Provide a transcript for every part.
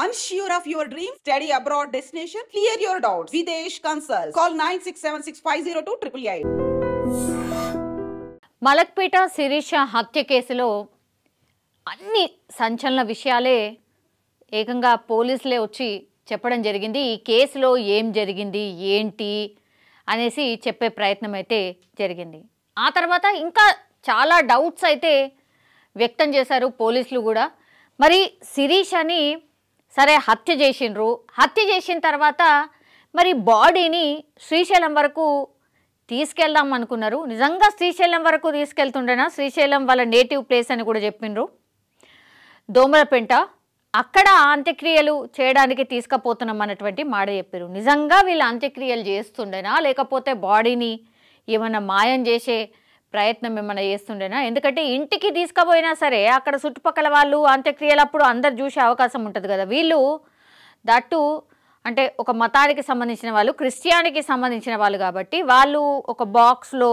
Unsure of your dream? Study abroad destination? Clear your doubts. Videsh Consult. Call 9676502888. Malakpet Sirisha హత్య కేసులో అన్ని సంచలన విషయాలే ఏకంగా పోలీసులే వచ్చి చెప్పడం జరిగింది. ఈ కేసులో ఏం జరిగింది ఏంటి అనేసి చెప్పే ప్రయత్నం అయితే జరిగింది. ఆ తర్వాత ఇంకా చాలా డౌట్స్ అయితే వ్యక్తం చేశారు పోలీసులు కూడా. మరి శిరీషని సరే హత్య చేసిండ్రు, హత్య చేసిన తర్వాత మరి బాడీని శ్రీశైలం వరకు తీసుకెళ్దాం అనుకున్నారు. నిజంగా శ్రీశైలం వరకు తీసుకెళ్తుండేనా? శ్రీశైలం వాళ్ళ నేటివ్ ప్లేస్ అని కూడా చెప్పిండ్రు, దోమలపెంట. అక్కడ అంత్యక్రియలు చేయడానికి తీసుకుపోతున్నాం అన్నటువంటి మాట చెప్పారు. నిజంగా వీళ్ళు అంత్యక్రియలు చేస్తుండేనా, లేకపోతే బాడీని ఏమైనా మాయం చేసే ప్రయత్నం ఏమైనా చేస్తుండేనా? ఎందుకంటే ఇంటికి తీసుకుపోయినా సరే అక్కడ చుట్టుపక్కల వాళ్ళు అంత్యక్రియలు అప్పుడు అందరు చూసే అవకాశం ఉంటుంది కదా. వీళ్ళు దట్టు అంటే ఒక మతానికి సంబంధించిన వాళ్ళు, క్రిస్టియానికి సంబంధించిన వాళ్ళు కాబట్టి వాళ్ళు ఒక బాక్స్లో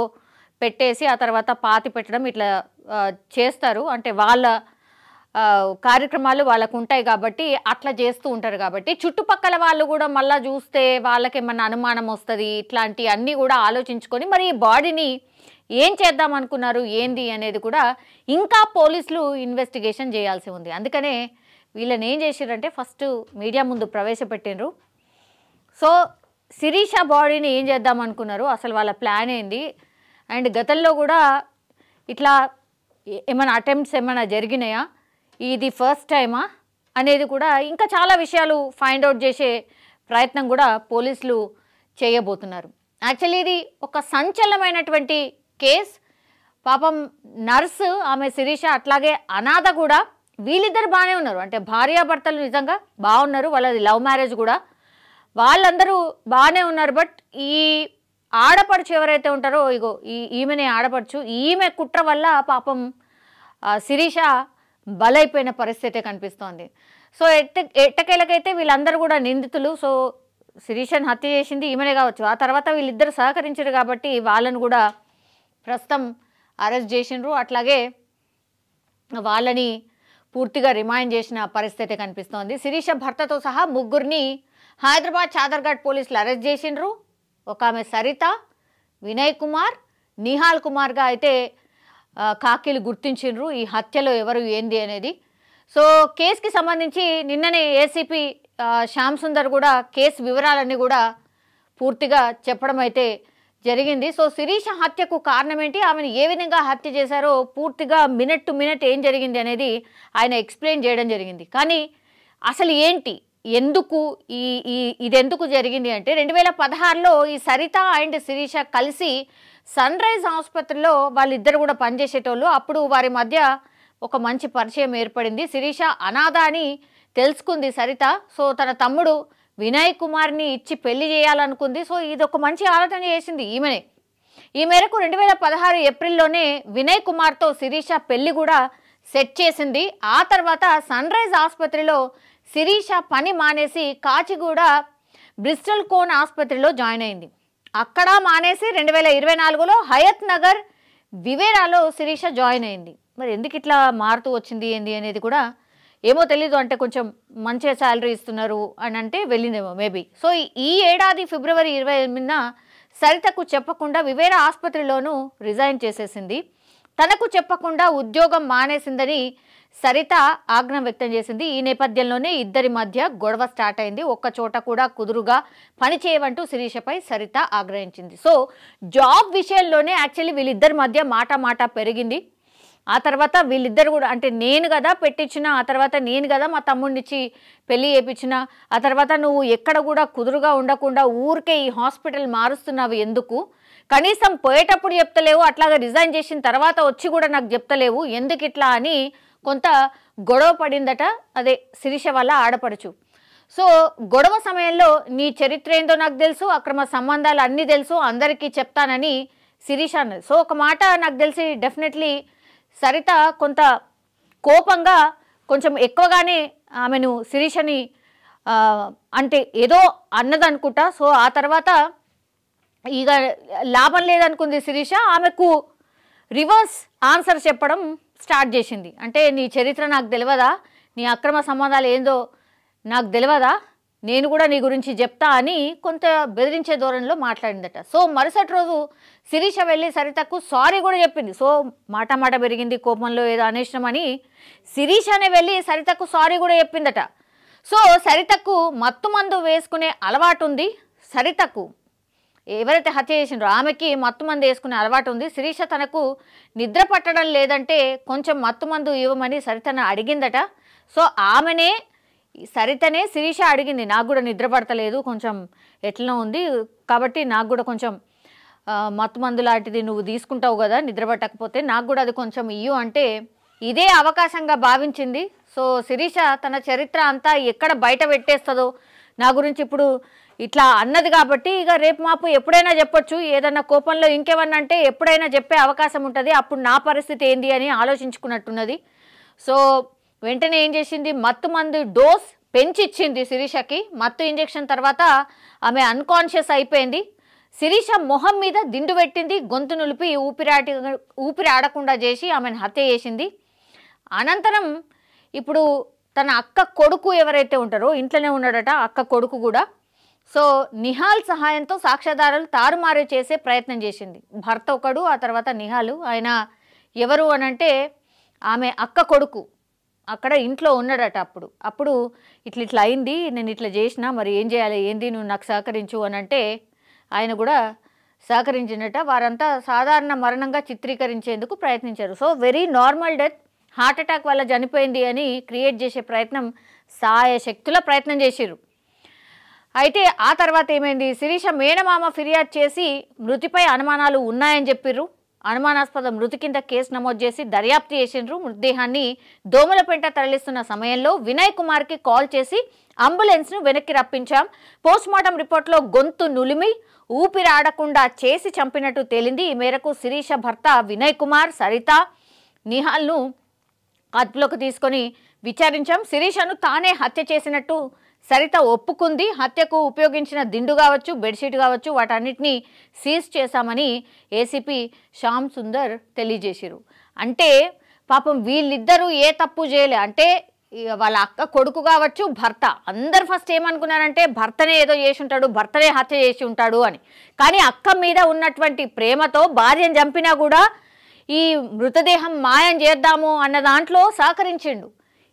పెట్టేసి ఆ తర్వాత పాతి పెట్టడం ఇట్లా చేస్తారు. అంటే వాళ్ళ కార్యక్రమాలు వాళ్ళకు ఉంటాయి కాబట్టి అట్లా చేస్తూ ఉంటారు. కాబట్టి చుట్టుపక్కల వాళ్ళు కూడా మళ్ళీ చూస్తే వాళ్ళకి ఏమన్నా అనుమానం వస్తుంది. ఇట్లాంటి అన్నీ కూడా ఆలోచించుకొని మరి ఈ బాడీని ఏం చేద్దాం అనుకున్నారు ఏంది అనేది కూడా ఇంకా పోలీసులు ఇన్వెస్టిగేషన్ చేయాల్సి ఉంది. అందుకనే వీళ్ళని ఏం చేశారంటే ఫస్ట్ మీడియా ముందు ప్రవేశపెట్టిండ్రు. సో శిరీష బాడీని ఏం చేద్దాం అనుకున్నారు, అసలు వాళ్ళ ప్లాన్ ఏంది, అండ్ గతంలో కూడా ఇట్లా ఏమైనా అటెంప్ట్స్ ఏమైనా జరిగినాయా, ఇది ఫస్ట్ టైమా అనేది కూడా ఇంకా చాలా విషయాలు ఫైండ్ అవుట్ చేసే ప్రయత్నం కూడా పోలీసులు చేయబోతున్నారు. యాక్చువల్లీ ఇది ఒక సంచలనమైనటువంటి కేస్. పాపం నర్సు ఆమె శిరీష, అట్లాగే అనాథ కూడా, వీళ్ళిద్దరు బాగానే ఉన్నారు. అంటే భార్యాభర్తలు నిజంగా బాగున్నారు, వాళ్ళది లవ్ మ్యారేజ్ కూడా, వాళ్ళందరూ బాగానే ఉన్నారు. బట్ ఈ ఆడపడుచు ఎవరైతే ఉంటారో, ఇగో ఈమెనే ఆడపడుచు, ఈమె కుట్ర వల్ల పాపం శిరీష బలైపోయిన పరిస్థితి కనిపిస్తోంది. సో ఎట్టకేలకైతే వీళ్ళందరూ కూడా నిందితులు. సో శిరీషను హత్య చేసింది ఈమెనే కావచ్చు. ఆ తర్వాత వీళ్ళిద్దరు సహకరించారు కాబట్టి వాళ్ళను కూడా ప్రస్తుతం అరెస్ట్ చేసిండ్రు. అట్లాగే వాళ్ళని పూర్తిగా రిమైండ్ చేసిన పరిస్థితి కనిపిస్తోంది. శిరీష భర్తతో సహా ముగ్గురిని హైదరాబాద్ చాదర్ఘాట్ పోలీసులు అరెస్ట్ చేసిండ్రు. ఒక ఆమె సరిత, వినయ్ కుమార్, నిహాల్ కుమార్గా అయితే కాకీలు గుర్తించిండ్రు ఈ హత్యలో ఎవరు ఏంది అనేది. సో కేసుకి సంబంధించి నిన్ననే ఏసీపీ శ్యామ్ సుందర్ కూడా కేసు వివరాలన్నీ కూడా పూర్తిగా చెప్పడం అయితే జరిగింది. సో శిరీష హత్యకు కారణం ఏంటి, ఆమెను ఏ విధంగా హత్య చేశారో పూర్తిగా మినిట్ టు మినిట్ ఏం జరిగింది అనేది ఆయన ఎక్స్ప్లెయిన్ చేయడం జరిగింది. కానీ అసలు ఏంటి, ఎందుకు ఇదెందుకు జరిగింది అంటే 2016లో ఈ సరిత అండ్ శిరీష కలిసి సన్ రైజ్ ఆసుపత్రిలో వాళ్ళిద్దరు కూడా పనిచేసేటోళ్ళు. అప్పుడు వారి మధ్య ఒక మంచి పరిచయం ఏర్పడింది. శిరీష అనాథ అని తెలుసుకుంది సరిత. సో తన తమ్ముడు వినయ్ కుమార్ని ఇచ్చి పెళ్లి చేయాలనుకుంది. సో ఇది ఒక మంచి ఆలోచన చేసింది ఈమెనే. ఈ మేరకు 2016 ఏప్రిల్లోనే వినయ్ కుమార్తో శిరీష పెళ్లి కూడా సెట్ చేసింది. ఆ తర్వాత సన్ రైజ్ ఆసుపత్రిలో శిరీష పని మానేసి కాచిగూడ బ్రిస్టల్ కోన్ ఆసుపత్రిలో జాయిన్ అయింది. అక్కడ మానేసి 2024లో హయత్ నగర్ వివేరాలో శిరీష జాయిన్ అయింది. మరి ఎందుకు ఇట్లా మారుతూ వచ్చింది ఏంది అనేది కూడా ఏమో తెలీదు. అంటే కొంచెం మంచి శాలరీ ఇస్తున్నారు అని అంటే వెళ్ళిందేమో మేబీ. సో ఈ ఏడాది ఫిబ్రవరి 28న సరితకు చెప్పకుండా వివేరా ఆసుపత్రిలోనూ రిజైన్ చేసేసింది. తనకు చెప్పకుండా ఉద్యోగం మానేసిందని సరిత ఆగ్రహం వ్యక్తం చేసింది. ఈ నేపథ్యంలోనే ఇద్దరి మధ్య గొడవ స్టార్ట్ అయింది. ఒక్క చోట కూడా కుదురుగా పని చేయవంటూ శిరీషపై సరిత ఆగ్రహించింది. సో జాబ్ విషయంలోనే యాక్చువల్లీ వీళ్ళిద్దరి మధ్య మాట పెరిగింది. ఆ తర్వాత వీళ్ళిద్దరు కూడా అంటే నేను కదా పెట్టించిన, ఆ తర్వాత నేను కదా మా తమ్ముడినిచ్చి పెళ్లి చేయించిన, ఆ తర్వాత నువ్వు ఎక్కడ కూడా కుదురుగా ఉండకుండా ఊరికే ఈ హాస్పిటల్ మారుస్తున్నావు ఎందుకు, కనీసం పోయేటప్పుడు చెప్తలేవు, అట్లాగా రిజైన్ చేసిన తర్వాత వచ్చి కూడా నాకు చెప్తలేవు ఎందుకు ఇట్లా అని కొంత గొడవ పడిందట. అదే శిరీష వల్ల ఆడపడుచు. సో గొడవ సమయంలో నీ చరిత్ర ఏందో నాకు తెలుసు, అక్రమ సంబంధాలు అన్నీ తెలుసు, అందరికీ చెప్తానని శిరీష అన్నది. సో ఒక మాట నాకు తెలిసి డెఫినెట్లీ సరిత కొంత కోపంగా కొంచెం ఎక్కువగానే ఆమెను శిరీషని అంటే ఏదో అన్నదనుకుంటా. సో ఆ తర్వాత ఇక లాభం లేదనుకుంది శిరీష, ఆమెకు రివర్స్ ఆన్సర్ చెప్పడం స్టార్ట్ చేసింది. అంటే నీ చరిత్ర నాకు తెలియదా, నీ అక్రమ సంబంధాలు ఏందో నాకు తెలియదా, నేను కూడా నీ గురించి చెప్తా అని కొంత బెదిరించే ధోరణిలో మాట్లాడిందట. సో మరుసటి రోజు శిరీష వెళ్ళి సరితకు సారీ కూడా చెప్పింది. సో మాట పెరిగింది, కోపంలో ఏదో అనేసినామని శిరీషనే వెళ్ళి సరితకు సారీ కూడా చెప్పిందట. సో సరితకు మత్తు మందు వేసుకునే అలవాటు ఉంది. సరితకు ఎవరైతే హత్య చేసిండ్రో ఆమెకి మత్తు మందు వేసుకునే అలవాటు ఉంది. శిరీష తనకు నిద్ర పట్టడం లేదంటే కొంచెం మత్తు మందు ఇవ్వమని సరితను అడిగిందట. సో ఆమెనే సరితనే శిరీష అడిగింది, నాకు కూడా నిద్ర పడతలేదు, కొంచెం ఎట్లనో ఉంది కాబట్టి నాకు కూడా కొంచెం మత్తు మందు లాంటిది నువ్వు తీసుకుంటావు కదా నిద్ర పట్టకపోతే, నాకు కూడా అది కొంచెం ఇయ్యు అంటే ఇదే అవకాశంగా భావించింది. సో శిరీష తన చరిత్ర అంతా ఎక్కడ బయట పెట్టేస్తుందో నా గురించి ఇప్పుడు ఇట్లా అన్నది కాబట్టి ఇక రేపు మాపు ఎప్పుడైనా చెప్పొచ్చు, ఏదన్నా కోపంలో ఇంకేమన్నా అంటే ఎప్పుడైనా చెప్పే అవకాశం ఉంటుంది, అప్పుడు నా పరిస్థితి ఏంది అని ఆలోచించుకున్నట్టున్నది. సో వెంటనే ఏం చేసింది, మత్తు మందు డోస్ పెంచిచ్చింది శిరీషకి. మత్తు ఇంజెక్షన్ తర్వాత ఆమె అన్కాన్షియస్ అయిపోయింది. శిరీష మొహం మీద దిండు పెట్టింది, గొంతు నులిపి ఊపిరి ఆడకుండా చేసి ఆమెను హత్య చేసింది. అనంతరం ఇప్పుడు తన అక్క కొడుకు ఎవరైతే ఉంటారో ఇంట్లోనే ఉన్నాడట అక్క కొడుకు కూడా. సో నిహాల్ సహాయంతో సాక్ష్యాధారాలు తారుమారు చేసే ప్రయత్నం చేసింది. భర్త ఒకడు, ఆ తర్వాత నిహాలు. ఆయన ఎవరు అనంటే ఆమె అక్క కొడుకు అక్కడ ఇంట్లో ఉన్నాడట. అప్పుడు ఇట్లా అయింది, నేను ఇట్లా చేసినా, మరి ఏం చేయాలి, ఏంది, నువ్వు నాకు సహకరించు అని అంటే ఆయన కూడా సహకరించినట్ట. వారంతా సాధారణ మరణంగా చిత్రీకరించేందుకు ప్రయత్నించారు. So very normal death, heart attack వల్ల చనిపోయింది అని క్రియేట్ చేసే ప్రయత్నం సాయశక్తుల ప్రయత్నం చేసిర్రు. అయితే ఆ తర్వాత ఏమైంది, శిరీష మేనమామ ఫిర్యాదు చేసి మృతిపై అనుమానాలు ఉన్నాయని చెప్పిర్రు. అనుమానాస్పద మృతి కింద కేసు నమోదు చేసి దర్యాప్తు చేసిండ్రు. మృతదేహాన్ని దోమలపెంట తరలిస్తున్న సమయంలో వినయ్ కుమార్కి కాల్ చేసి అంబులెన్స్ను వెనక్కి రప్పించాం. పోస్ట్మార్టం రిపోర్ట్లో గొంతు నులిమి ఊపిరి ఆడకుండా చేసి చంపినట్టు తేలింది. ఈ మేరకు శిరీష భర్త వినయ్ కుమార్, సరిత, నిహాల్ను అదుపులోకి తీసుకొని విచారించాం. శిరీషను తానే హత్య చేసినట్టు సరిత ఒప్పుకుంది. హత్యకు ఉపయోగించిన దిండు కావచ్చు, బెడ్షీట్ కావచ్చు, వాటన్నిటినీ సీజ్ చేశామని ఏసీపీ శ్యామ్ సుందర్ తెలియజేశారు. అంటే పాపం వీళ్ళిద్దరూ ఏ తప్పు చేయలే. అంటే వాళ్ళ అక్క కొడుకు కావచ్చు, భర్త, అందరు ఫస్ట్ ఏమనుకున్నారంటే భర్తనే ఏదో చేసి ఉంటాడు, భర్తనే హత్య చేసి ఉంటాడు అని. కానీ అక్క మీద ఉన్నటువంటి ప్రేమతో భార్యను చంపినా కూడా ఈ మృతదేహం మాయం చేద్దాము అన్న దాంట్లో సహకరించిండు.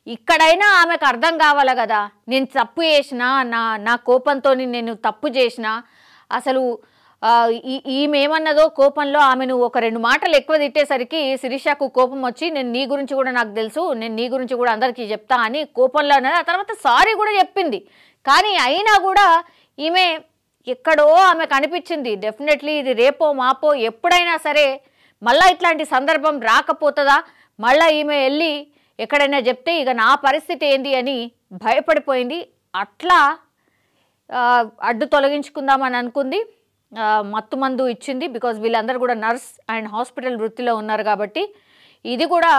ఇక్కడైనా ఆమెకు అర్థం కావాలి కదా, నేను తప్పు చేసిన, నా కోపంతో నేను తప్పు చేసిన, అసలు ఈమె ఏమన్నదో కోపంలో ఆమెను ఒక 2 మాటలు ఎక్కువ తిట్టేసరికి శిరీషకు కోపం వచ్చి నేను నీ గురించి కూడా నాకు తెలుసు, నేను నీ గురించి కూడా అందరికీ చెప్తా అని కోపంలో అన్నది. ఆ తర్వాత సారీ కూడా చెప్పింది. కానీ అయినా కూడా ఈమె ఎక్కడో ఆమెకు అనిపించింది, డెఫినెట్లీ ఇది రేపో మాపో ఎప్పుడైనా సరే మళ్ళీ ఇట్లాంటి సందర్భం రాకపోతుందా, మళ్ళీ ఈమె వెళ్ళి ఎక్కడైనా చెప్తే ఇక నా పరిస్థితి ఏంది అని భయపడిపోయింది. అట్లా అడ్డు తొలగించుకుందామని అనుకుంది. మత్తు మందు ఇచ్చింది. బికాజ్ వీళ్ళందరూ కూడా నర్స్ అండ్ హాస్పిటల్ వృత్తిలో ఉన్నారు కాబట్టి. ఇది కూడా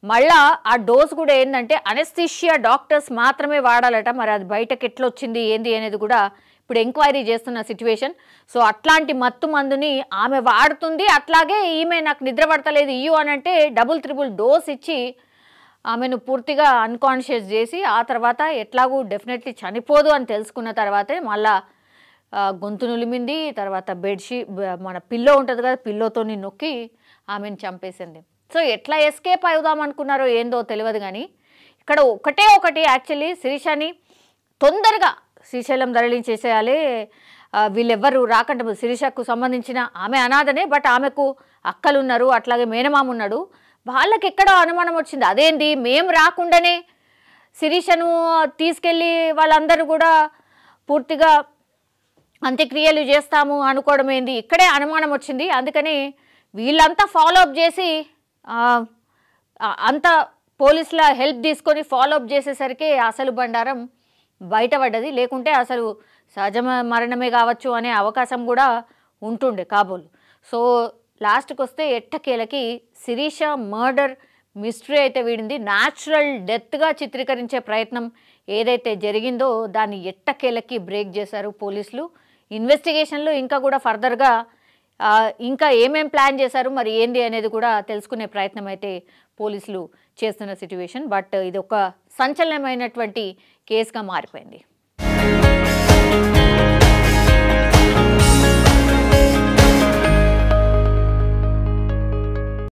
మళ్ళా ఆ డోస్ కూడా ఏంటంటే అనెస్థీషియా డాక్టర్స్ మాత్రమే వాడాలట. మరి అది బయటకు ఎట్లా వచ్చింది ఏంది అనేది కూడా ఇప్పుడు ఎంక్వైరీ చేస్తున్న సిచ్యువేషన్. సో అట్లాంటి మత్తు మందుని ఆమె వాడుతుంది. అట్లాగే ఈమె నాకు నిద్ర పడతలేదు ఇయ్యు అని అంటే 3 డోస్ ఇచ్చి ఆమెను పూర్తిగా అన్కాన్షియస్ చేసి ఆ తర్వాత ఎట్లాగూ డెఫినెట్లీ చనిపోదు అని తెలుసుకున్న తర్వాతే మళ్ళా గొంతు నులిమింది. తర్వాత బెడ్షీట్ మన పిల్లో ఉంటుంది కదా, పిల్లోతో నొక్కి ఆమెను చంపేసింది. సో ఎట్లా ఎస్కేప్ అవుదాం అనుకున్నారో ఏందో తెలియదు. కానీ ఇక్కడ ఒకటి యాక్చువల్లీ శిరీషని తొందరగా శ్రీశైలం తరలించేసేయాలి, వీళ్ళెవ్వరు రాకుండా. శిరీషకు సంబంధించిన ఆమె అనాథనే, బట్ ఆమెకు అక్కలున్నారు, అట్లాగే మేనమామ ఉన్నాడు. వాళ్ళకి ఎక్కడో అనుమానం వచ్చింది, అదేంటి మేము రాకుండానే శిరీషను తీసుకెళ్ళి వాళ్ళందరూ కూడా పూర్తిగా అంత్యక్రియలు చేస్తాము అనుకోవడం ఏంది, ఇక్కడే అనుమానం వచ్చింది. అందుకని వీళ్ళంతా ఫాలోఅప్ చేసి అంత పోలీసుల హెల్ప్ తీసుకొని ఫాలోఅప్ చేసేసరికి అసలు బండారం బయటపడ్డది. లేకుంటే అసలు సహజ మరణమే కావచ్చు అనే అవకాశం కూడా ఉంటుండే కాబోలు. సో లాస్ట్కి వస్తే ఎట్టకేలకి శిరీష మర్డర్ మిస్టరీ అయితే వీడింది. న్యాచురల్ డెత్గా చిత్రీకరించే ప్రయత్నం ఏదైతే జరిగిందో దాన్ని ఎట్టకేలకి బ్రేక్ చేశారు పోలీసులు. ఇన్వెస్టిగేషన్లో ఇంకా కూడా ఫర్దర్గా ఇంకా ఏమేం ప్లాన్ చేశారు మరి ఏంది అనేది కూడా తెలుసుకునే ప్రయత్నం అయితే పోలీసులు చేస్తున్న సిట్యుయేషన్. బట్ ఇది ఒక సంచలనమైనటువంటి కేసుగా మారిపోయింది.